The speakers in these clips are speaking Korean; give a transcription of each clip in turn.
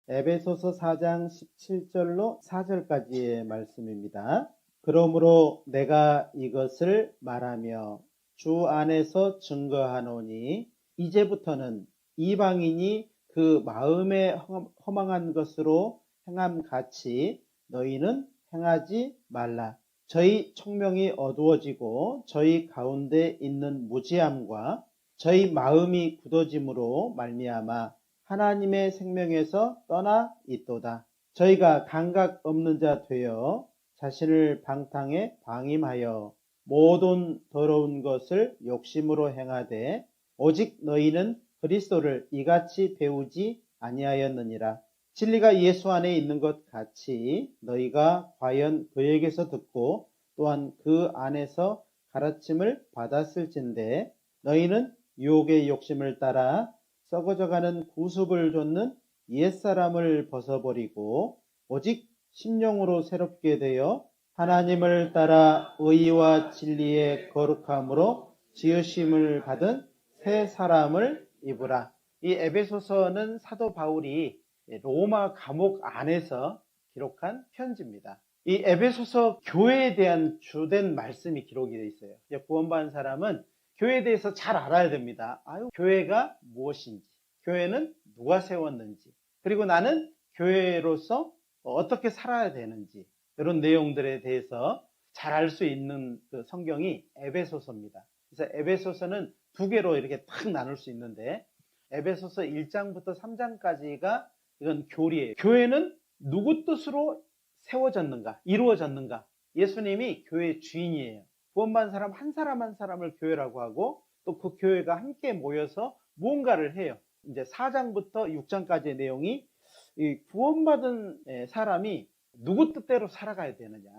에베소서 4장 17절로 4절까지의 말씀입니다. 그러므로 내가 이것을 말하며 주 안에서 증거하노니 이제부터는 이방인이 그 마음에 허망한 것으로 행함같이 너희는 행하지 말라. 저희 청명이 어두워지고 저희 가운데 있는 무지함과 저희 마음이 굳어짐으로 말미암아 하나님의 생명에서 떠나 있도다. 저희가 감각 없는 자 되어 자신을 방탕에 방임하여 모든 더러운 것을 욕심으로 행하되 오직 너희는 그리스도를 이같이 배우지 아니하였느니라. 진리가 예수 안에 있는 것 같이 너희가 과연 그에게서 듣고 또한 그 안에서 가르침을 받았을진데 너희는 유혹의 욕심을 따라 썩어져가는 구습을 좇는 옛사람을 벗어버리고 오직 심령으로 새롭게 되어 하나님을 따라 의와 진리의 거룩함으로 지으심을 받은 새 사람을 입으라. 이 에베소서는 사도 바울이 로마 감옥 안에서 기록한 편지입니다. 이 에베소서 교회에 대한 주된 말씀이 기록이 되어 있어요. 구원받은 사람은 교회에 대해서 잘 알아야 됩니다. 교회가 무엇인지, 교회는 누가 세웠는지, 그리고 나는 교회로서 어떻게 살아야 되는지, 이런 내용들에 대해서 잘 알 수 있는 그 성경이 에베소서입니다. 그래서 에베소서는 두 개로 이렇게 딱 나눌 수 있는데, 에베소서 1장부터 3장까지가 이건 교리예요. 교회는 누구 뜻으로 세워졌는가, 이루어졌는가? 예수님이 교회의 주인이에요. 구원받은 사람 한 사람 한 사람을 교회라고 하고 또 그 교회가 함께 모여서 무언가를 해요. 이제 4장부터 6장까지의 내용이 이 구원받은 사람이 누구 뜻대로 살아가야 되느냐,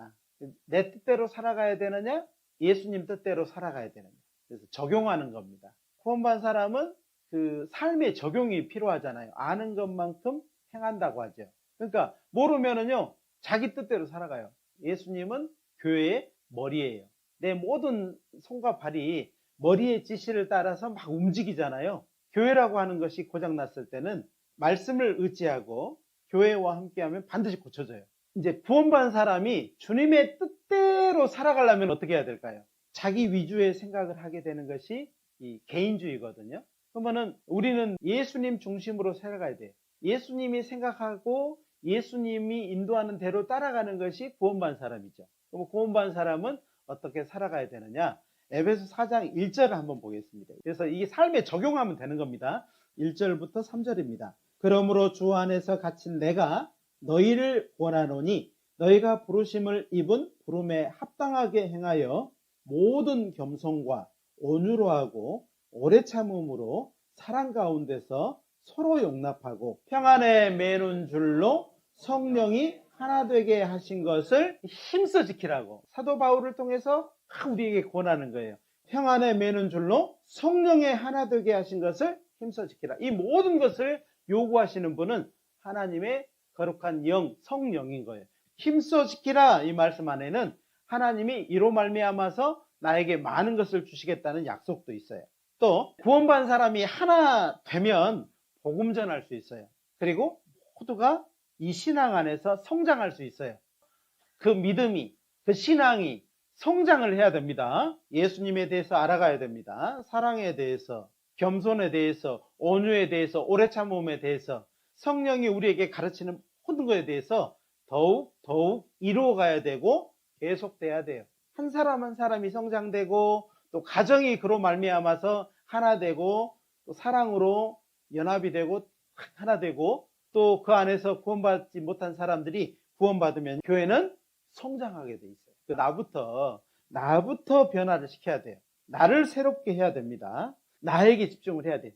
내 뜻대로 살아가야 되느냐, 예수님 뜻대로 살아가야 되느냐, 그래서 적용하는 겁니다. 구원받은 사람은 그 삶의 적용이 필요하잖아요. 아는 것만큼 행한다고 하죠. 그러니까 모르면은요 자기 뜻대로 살아가요. 예수님은 교회의 머리예요. 내 모든 손과 발이 머리의 지시를 따라서 막 움직이잖아요. 교회라고 하는 것이 고장났을 때는 말씀을 의지하고 교회와 함께하면 반드시 고쳐져요. 이제 구원받은 사람이 주님의 뜻대로 살아가려면 어떻게 해야 될까요? 자기 위주의 생각을 하게 되는 것이 이 개인주의거든요. 그러면은 우리는 예수님 중심으로 살아가야 돼요. 예수님이 생각하고 예수님이 인도하는 대로 따라가는 것이 구원받은 사람이죠. 그럼 구원받은 사람은 어떻게 살아가야 되느냐? 에베소 4장 1절을 한번 보겠습니다. 그래서 이게 삶에 적용하면 되는 겁니다. 1절부터 3절입니다. 그러므로 주 안에서 갇힌 내가 너희를 원하노니 너희가 부르심을 입은 부름에 합당하게 행하여 모든 겸손과 온유로 하고 오래 참음으로 사랑 가운데서 서로 용납하고 평안에 매는 줄로 성령이 하나 되게 하신 것을 힘써 지키라고 사도 바울을 통해서 우리에게 권하는 거예요. 평안에 매는 줄로 성령의 하나 되게 하신 것을 힘써 지키라. 이 모든 것을 요구하시는 분은 하나님의 거룩한 영, 성령인 거예요. 힘써 지키라 이 말씀 안에는 하나님이 이로 말미암아서 나에게 많은 것을 주시겠다는 약속도 있어요. 또 구원받은 사람이 하나 되면 복음 전할 수 있어요. 그리고 모두가 이 신앙 안에서 성장할 수 있어요. 그 믿음이, 그 신앙이 성장을 해야 됩니다. 예수님에 대해서 알아가야 됩니다. 사랑에 대해서, 겸손에 대해서, 온유에 대해서, 오래 참음에 대해서, 성령이 우리에게 가르치는 모든 것에 대해서 더욱 이루어가야 되고 계속돼야 돼요. 한 사람 한 사람이 성장되고 또 가정이 그로 말미암아서 하나 되고 또 사랑으로 연합이 되고 하나 되고 또 그 안에서 구원받지 못한 사람들이 구원받으면 교회는 성장하게 돼 있어요. 나부터 변화를 시켜야 돼요. 나를 새롭게 해야 됩니다. 나에게 집중을 해야 돼.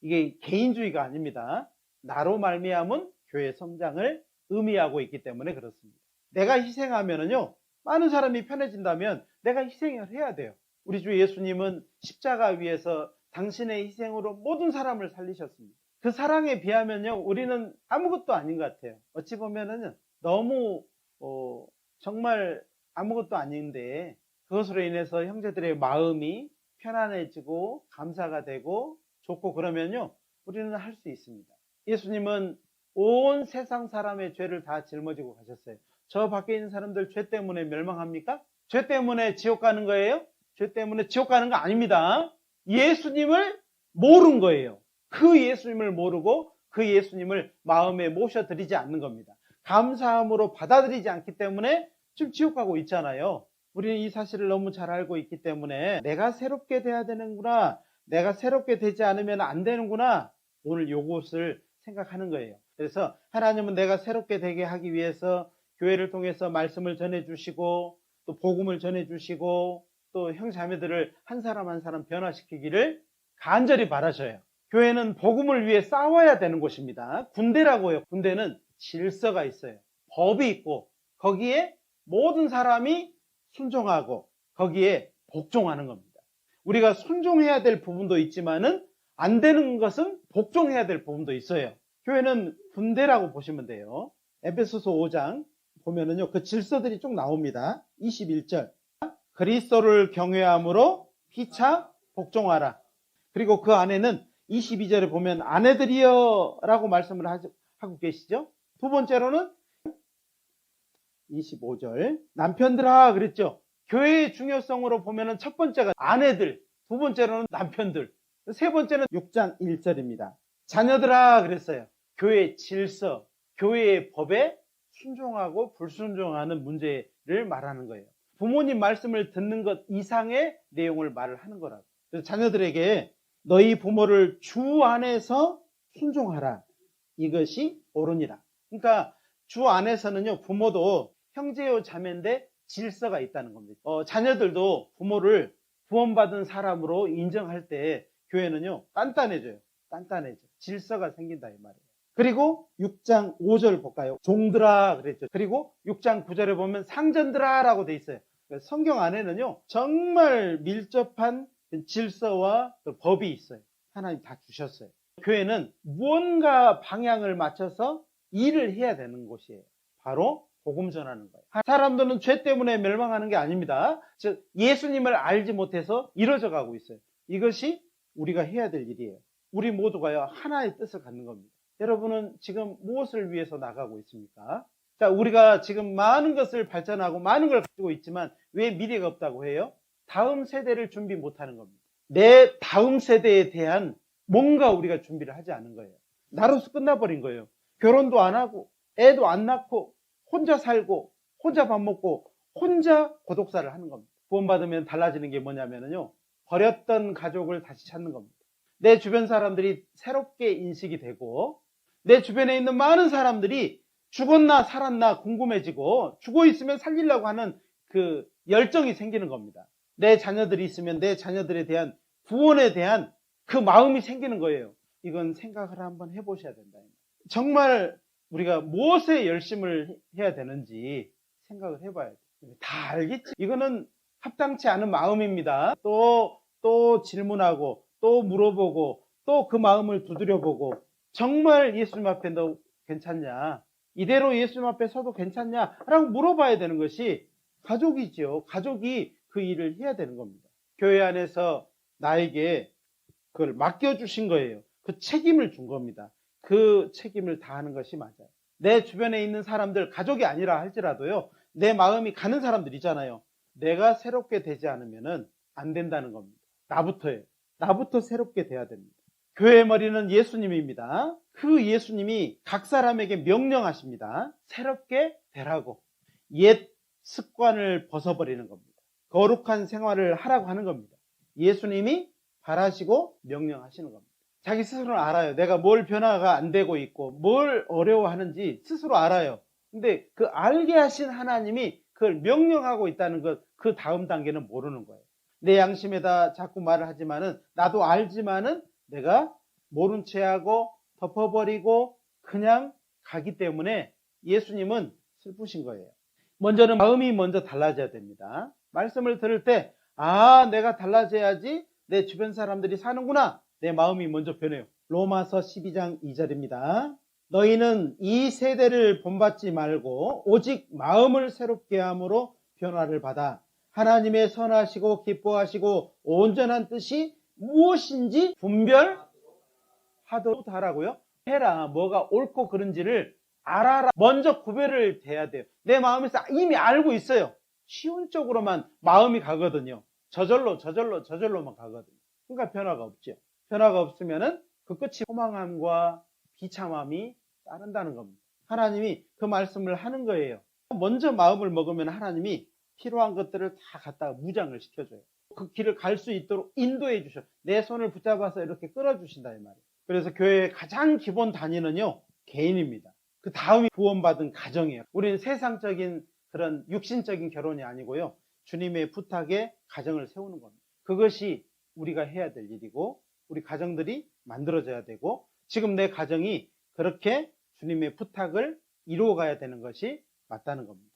이게 개인주의가 아닙니다. 나로 말미암은 교회 성장을 의미하고 있기 때문에 그렇습니다. 내가 희생하면은요 많은 사람이 편해진다면 내가 희생을 해야 돼요. 우리 주 예수님은 십자가 위에서 당신의 희생으로 모든 사람을 살리셨습니다. 그 사랑에 비하면요 우리는 아무것도 아닌 것 같아요. 어찌 보면은 너무 정말 아무것도 아닌데 그것으로 인해서 형제들의 마음이 편안해지고 감사가 되고 좋고 그러면요 우리는 할 수 있습니다. 예수님은 온 세상 사람의 죄를 다 짊어지고 가셨어요. 저 밖에 있는 사람들 죄 때문에 멸망합니까? 죄 때문에 지옥 가는 거예요? 죄 때문에 지옥 가는 거 아닙니다. 예수님을 모른 거예요. 그 예수님을 모르고 그 예수님을 마음에 모셔드리지 않는 겁니다. 감사함으로 받아들이지 않기 때문에 지금 지옥 가고 있잖아요. 우리는 이 사실을 너무 잘 알고 있기 때문에 내가 새롭게 돼야 되는구나, 내가 새롭게 되지 않으면 안 되는구나, 오늘 요것을 생각하는 거예요. 그래서 하나님은 내가 새롭게 되게 하기 위해서 교회를 통해서 말씀을 전해주시고 또 복음을 전해주시고 또 형제자매들을 한 사람 한 사람 변화시키기를 간절히 바라셔요. 교회는 복음을 위해 싸워야 되는 곳입니다. 군대라고 해요. 군대는 질서가 있어요. 법이 있고 거기에 모든 사람이 순종하고 거기에 복종하는 겁니다. 우리가 순종해야 될 부분도 있지만은 안 되는 것은 복종해야 될 부분도 있어요. 교회는 군대라고 보시면 돼요. 에베소서 5장 보면은요, 그 질서들이 쭉 나옵니다. 21절. 그리스도를 경외함으로 피차 복종하라. 그리고 그 안에는 22절에 보면 아내들이여 라고 말씀을 하고 계시죠. 두 번째로는 25절 남편들아 그랬죠. 교회의 중요성으로 보면은 첫 번째가 아내들, 두 번째로는 남편들, 세 번째는 6장 1절입니다. 자녀들아 그랬어요. 교회의 질서, 교회의 법에 순종하고 불순종하는 문제를 말하는 거예요. 부모님 말씀을 듣는 것 이상의 내용을 말을 하는 거라고. 그래서 자녀들에게 너희 부모를 주 안에서 순종하라. 이것이 옳으니라. 그러니까 주 안에서는요, 부모도 형제요 자매인데 질서가 있다는 겁니다. 자녀들도 부모를 구원받은 사람으로 인정할 때 교회는요, 단단해져요. 단단해져. 질서가 생긴다 이 말이에요. 그리고 6장 5절 볼까요? 종들아 그랬죠. 그리고 6장 9절에 보면 상전들아 라고 돼 있어요. 성경 안에는요, 정말 밀접한 질서와 법이 있어요. 하나님 다 주셨어요. 교회는 무언가 방향을 맞춰서 일을 해야 되는 곳이에요. 바로 복음 전하는 거예요. 사람들은 죄 때문에 멸망하는 게 아닙니다. 즉 예수님을 알지 못해서 이루어져 가고 있어요. 이것이 우리가 해야 될 일이에요. 우리 모두가요, 하나의 뜻을 갖는 겁니다. 여러분은 지금 무엇을 위해서 나가고 있습니까? 자, 우리가 지금 많은 것을 발전하고 많은 걸 가지고 있지만 왜 미래가 없다고 해요? 다음 세대를 준비 못하는 겁니다. 내 다음 세대에 대한 뭔가 우리가 준비를 하지 않은 거예요. 나로서 끝나버린 거예요. 결혼도 안 하고 애도 안 낳고 혼자 살고 혼자 밥 먹고 혼자 고독사를 하는 겁니다. 구원받으면 달라지는 게 뭐냐면요, 버렸던 가족을 다시 찾는 겁니다. 내 주변 사람들이 새롭게 인식이 되고 내 주변에 있는 많은 사람들이 죽었나 살았나 궁금해지고 죽어 있으면 살리려고 하는 그 열정이 생기는 겁니다. 내 자녀들이 있으면 내 자녀들에 대한 구원에 대한 그 마음이 생기는 거예요. 이건 생각을 한번 해보셔야 된다. 정말 우리가 무엇에 열심을 해야 되는지 생각을 해봐야 돼요. 다 알겠지? 이거는 합당치 않은 마음입니다. 또 질문하고 또 물어보고 또 그 마음을 두드려보고 정말 예수님 앞에 너 괜찮냐? 이대로 예수님 앞에 서도 괜찮냐? 라고 물어봐야 되는 것이 가족이죠. 가족이 그 일을 해야 되는 겁니다. 교회 안에서 나에게 그걸 맡겨주신 거예요. 그 책임을 준 겁니다. 그 책임을 다하는 것이 맞아요. 내 주변에 있는 사람들, 가족이 아니라 할지라도요, 내 마음이 가는 사람들 있잖아요. 내가 새롭게 되지 않으면 안 된다는 겁니다. 나부터예요. 나부터 새롭게 돼야 됩니다. 교회의 머리는 예수님입니다. 그 예수님이 각 사람에게 명령하십니다. 새롭게 되라고. 옛 습관을 벗어버리는 겁니다. 거룩한 생활을 하라고 하는 겁니다. 예수님이 바라시고 명령하시는 겁니다. 자기 스스로는 알아요. 내가 뭘 변화가 안 되고 있고 뭘 어려워하는지 스스로 알아요. 근데 그 알게 하신 하나님이 그걸 명령하고 있다는 것, 그 다음 단계는 모르는 거예요. 내 양심에다 자꾸 말을 하지만은 나도 알지만은 내가 모른 체하고 덮어버리고 그냥 가기 때문에 예수님은 슬프신 거예요. 먼저는 마음이 먼저 달라져야 됩니다. 말씀을 들을 때 내가 달라져야지 내 주변 사람들이 사는구나. 내 마음이 먼저 변해요. 로마서 12장 2절입니다. 너희는 이 세대를 본받지 말고 오직 마음을 새롭게 함으로 변화를 받아 하나님의 선하시고 기뻐하시고 온전한 뜻이 무엇인지 분별하도록 하라고요. 해라. 뭐가 옳고 그른지를 알아라. 먼저 구별을 돼야 돼요. 내 마음에서 이미 알고 있어요. 쉬운 쪽으로만 마음이 가거든요. 저절로만 가거든요. 그러니까 변화가 없죠. 변화가 없으면은 그 끝이 소망함과 비참함이 따른다는 겁니다. 하나님이 그 말씀을 하는 거예요. 먼저 마음을 먹으면 하나님이 필요한 것들을 다 갖다가 무장을 시켜줘요. 그 길을 갈 수 있도록 인도해 주셔. 내 손을 붙잡아서 이렇게 끌어주신다 이 말이에요. 그래서 교회의 가장 기본 단위는요, 개인입니다. 그 다음이 구원받은 가정이에요. 우리는 세상적인 그런 육신적인 결혼이 아니고요, 주님의 부탁에 가정을 세우는 겁니다. 그것이 우리가 해야 될 일이고 우리 가정들이 만들어져야 되고, 지금 내 가정이 그렇게 주님의 부탁을 이루어가야 되는 것이 맞다는 겁니다.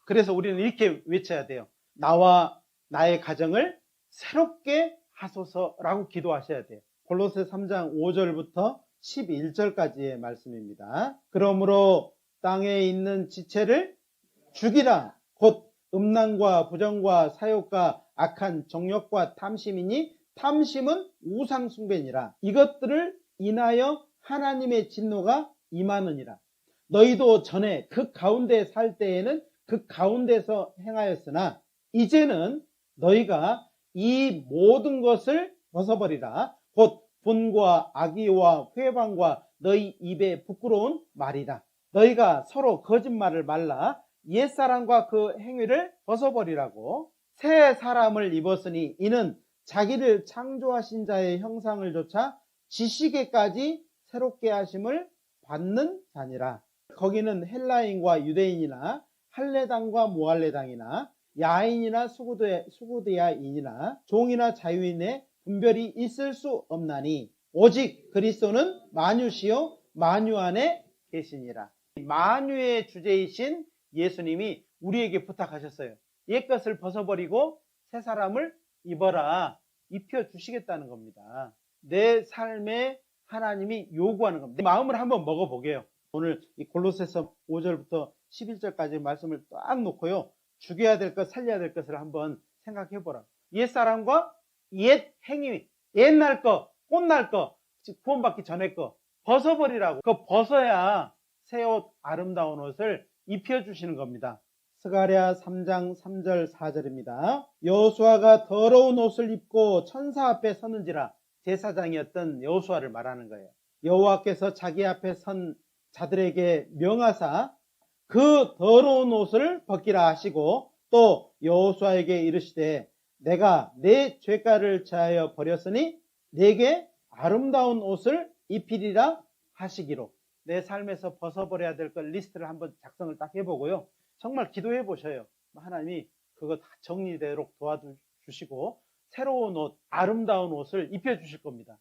그래서 우리는 이렇게 외쳐야 돼요. 나와 나의 가정을 새롭게 하소서라고 기도하셔야 돼요. 골로새 3장 5절부터 11절까지의 말씀입니다. 그러므로 땅에 있는 지체를 죽이라. 곧 음란과 부정과 사욕과 악한 정욕과 탐심이니 탐심은 우상 숭배니라. 이것들을 인하여 하나님의 진노가 임하느니라. 너희도 전에 그 가운데 살 때에는 그 가운데서 행하였으나 이제는 너희가 이 모든 것을 벗어버리라. 곧 분과 악의와 회방과 너희 입에 부끄러운 말이다. 너희가 서로 거짓말을 말라. 옛사람과 그 행위를 벗어버리라고. 새 사람을 입었으니 이는 자기를 창조하신 자의 형상을 조차 지식에까지 새롭게 하심을 받는 자니라. 거기는 헬라인과 유대인이나 할레당과 모할레당이나 야인이나 수구드야인이나 종이나 자유인의 분별이 있을 수 없나니 오직 그리스도는 만유시요 만유 안에 계시니라. 만유의 주제이신 예수님이 우리에게 부탁하셨어요. 옛것을 벗어버리고 새 사람을 입어라. 입혀주시겠다는 겁니다. 내 삶에 하나님이 요구하는 겁니다. 내 마음을 한번 먹어보게요. 오늘 이 골로새서 5절부터 11절까지 말씀을 딱 놓고요, 죽여야 될 것, 살려야 될 것을 한번 생각해보라. 옛사람과 옛 행위, 옛날 거, 꽃날 거, 구원받기 전에 거 벗어버리라고. 그거 벗어야 새 옷, 아름다운 옷을 입혀주시는 겁니다. 스가랴 3장 3절 4절입니다. 여호수아가 더러운 옷을 입고 천사 앞에 서는지라. 제사장이었던 여호수아를 말하는 거예요. 여호와께서 자기 앞에 선 자들에게 명하사 그 더러운 옷을 벗기라 하시고, 또 여호수아에게 이르시되 내가 내 죄가를 제하여 버렸으니 내게 아름다운 옷을 입히리라 하시기로. 내 삶에서 벗어버려야 될 것 리스트를 한번 작성을 딱 해보고요, 정말 기도해 보셔요. 하나님이 그거 다 정리되도록 도와주시고 새로운 옷, 아름다운 옷을 입혀주실 겁니다.